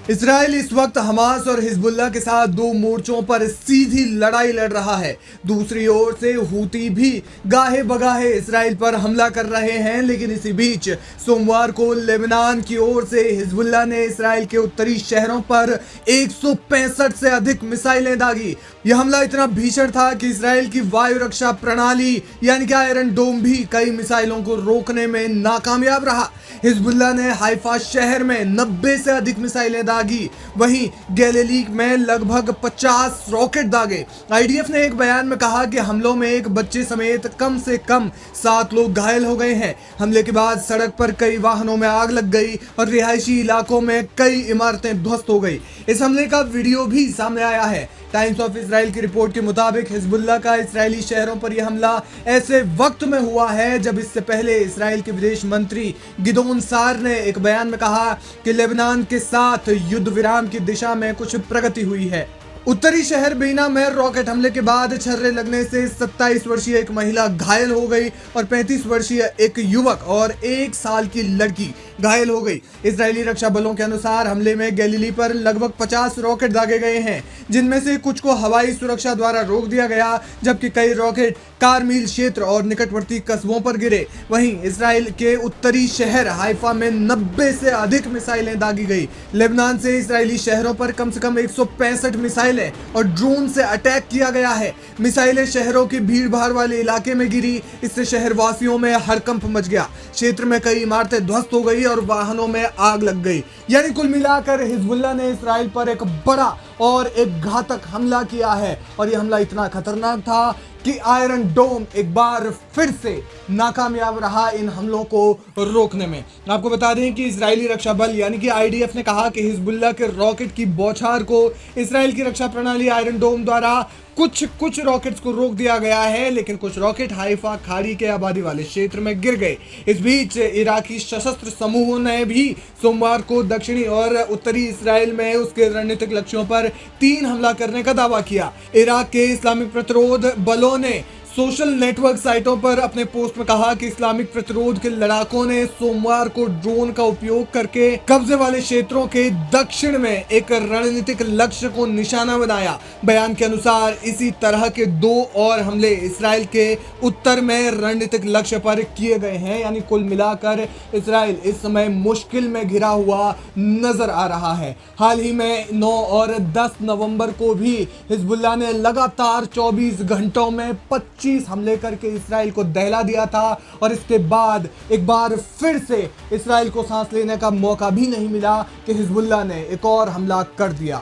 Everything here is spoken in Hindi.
इसराइल इस वक्त हमास और हिजबुल्लाह के साथ दो मोर्चों पर सीधी लड़ाई लड़ रहा है। दूसरी ओर से हूती भी गाहे बगाहे इसराइल पर हमला कर रहे हैं। लेकिन इसी बीच सोमवार को लेबनान की ओर से हिजबुल्लाह ने इसराइल के उत्तरी शहरों पर 165 से अधिक मिसाइलें दागी। यह हमला इतना भीषण था कि इसराइल की वायु रक्षा प्रणाली यानी कि आयरन डोम भी कई मिसाइलों को रोकने में नाकामयाब रहा। हिजबुल्लाह ने हाइफा शहर में 90 से अधिक मिसाइलें दागी, वहीं गैलिली में लगभग 50 रॉकेट दागे। आईडीएफ ने एक बयान में कहा कि हमलों में एक बच्चे समेत कम से कम 7 लोग घायल हो गए हैं। हमले के बाद सड़क पर कई वाहनों में आग लग गई और रिहायशी इलाकों में कई इमारतें ध्वस्त हो गई। इस हमले का वीडियो भी सामने आया है। टाइम्स ऑफ इजराइल की रिपोर्ट के मुताबिक हिजबुल्लाह का इजरायली शहरों पर यह हमला ऐसे वक्त में हुआ है जब इससे पहले इजराइल के विदेश मंत्री गिदोन सार ने एक बयान में कहा कि लेबनान के साथ युद्ध विराम की दिशा में कुछ प्रगति हुई है। उत्तरी शहर बीना में रॉकेट हमले के बाद छर्रे लगने से 27 वर्षीय एक महिला घायल हो गई और 35 वर्षीय एक युवक और 1 साल की लड़की घायल हो गई। इजरायली रक्षा बलों के अनुसार हमले में गैलिली पर लगभग 50 रॉकेट दागे गए हैं, जिनमें से कुछ को हवाई सुरक्षा द्वारा रोक दिया गया, जबकि कई रॉकेट कारमील क्षेत्र और निकटवर्ती कस्बों पर गिरे। वहीं इसराइल के उत्तरी शहर हाइफा में 90 से अधिक मिसाइलें दागी गई। लेबनान से इसराइली शहरों पर कम से कम 165 मिसाइलें और ड्रोन से अटैक किया गया है। मिसाइलें शहरों की भीड़ भाड़ वाले इलाके में गिरी, इससे शहरवासियों में हड़कंप मच गया। क्षेत्र में कई इमारतें ध्वस्त हो गई और वाहनों में आग लग गई। यानी कुल मिलाकर हिजबुल्लाह ने इसराइल पर एक बड़ा और एक घातक हमला किया है और यह हमला इतना खतरनाक था कि आयरन डोम एक बार फिर से नाकामयाब रहा इन हमलों को रोकने में। आपको बता दें कि इजरायली रक्षा बल यानी कि आईडीएफ ने कहा कि हिजबुल्लाह के रॉकेट की बौछार को इसराइल की रक्षा प्रणाली आयरन डोम द्वारा कुछ रॉकेट्स को रोक दिया गया है, लेकिन कुछ रॉकेट हाइफा खाड़ी के आबादी वाले क्षेत्र में गिर गए। इस बीच इराकी सशस्त्र समूहों ने भी सोमवार को दक्षिणी और उत्तरी इसराइल में उसके रणनीतिक लक्ष्यों पर 3 हमला करने का दावा किया। इराक के इस्लामिक प्रतिरोध बलों ने सोशल नेटवर्क साइटों पर अपने पोस्ट में कहा कि इस्लामिक प्रतिरोध के लड़ाकों ने सोमवार को ड्रोन का उपयोग करके कब्जे वाले क्षेत्रों के दक्षिण में एक रणनीतिक लक्ष्य को निशाना बनाया। बयान के अनुसार इसी तरह के 2 और हमले इसराइल के उत्तर में रणनीतिक लक्ष्य पर किए गए हैं। यानी कुल मिलाकर इसराइल इस समय मुश्किल में घिरा हुआ नजर आ रहा है। हाल ही में 9 और 10 नवंबर को भी हिजबुल्लाह ने लगातार 24 घंटों में 25 हमले करके इसराइल को दहला दिया था और इसके बाद एक बार फिर से इसराइल को सांस लेने का मौका भी नहीं मिला कि हिजबुल्लाह ने एक और हमला कर दिया।